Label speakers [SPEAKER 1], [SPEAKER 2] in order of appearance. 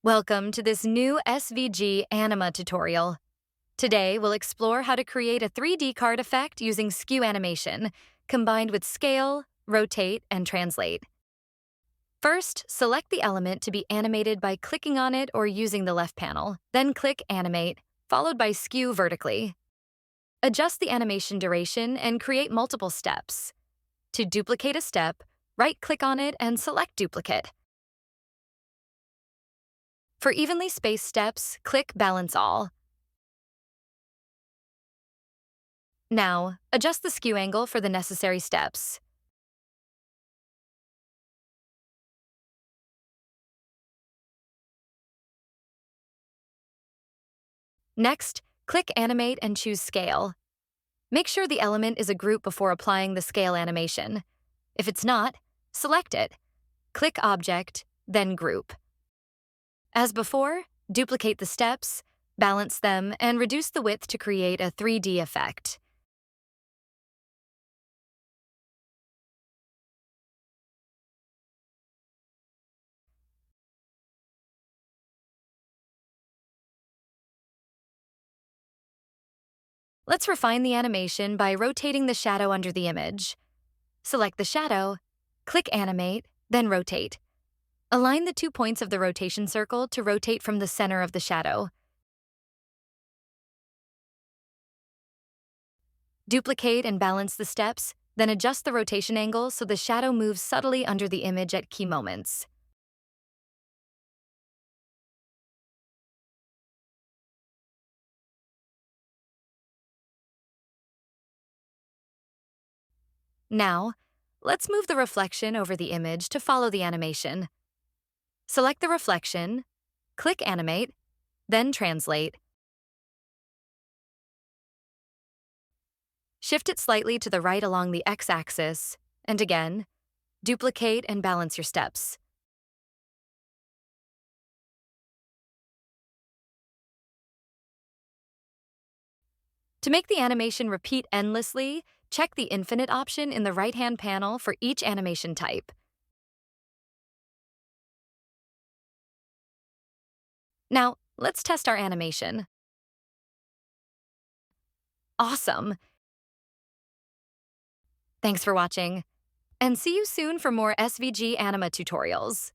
[SPEAKER 1] Welcome to this new SVG ANIMA tutorial. Today, we'll explore how to create a 3D card effect using Skew animation, combined with scale, rotate, and translate. First, select the element to be animated by clicking on it or using the left panel, then click Animate, followed by Skew vertically. Adjust the animation duration and create multiple steps. To duplicate a step, right-click on it and select Duplicate. For evenly spaced steps, click Balance All. Now, adjust the skew angle for the necessary steps. Next, click Animate and choose Scale. Make sure the element is a group before applying the scale animation. If it's not, select it. Click Object, then Group. As before, duplicate the steps, balance them, and reduce the width to create a 3D effect. Let's refine the animation by rotating the shadow under the image. Select the shadow, click Animate, then Rotate. Align the 2 points of the rotation circle to rotate from the center of the shadow. Duplicate and balance the steps, then adjust the rotation angle so the shadow moves subtly under the image at key moments. Now, let's move the reflection over the image to follow the animation. Select the reflection, click Animate, then Translate. Shift it slightly to the right along the x-axis, and again, duplicate and balance your steps. To make the animation repeat endlessly, check the Infinite option in the right-hand panel for each animation type. Now, let's test our animation. Awesome! Thanks for watching, and see you soon for more SVG ANIMA tutorials.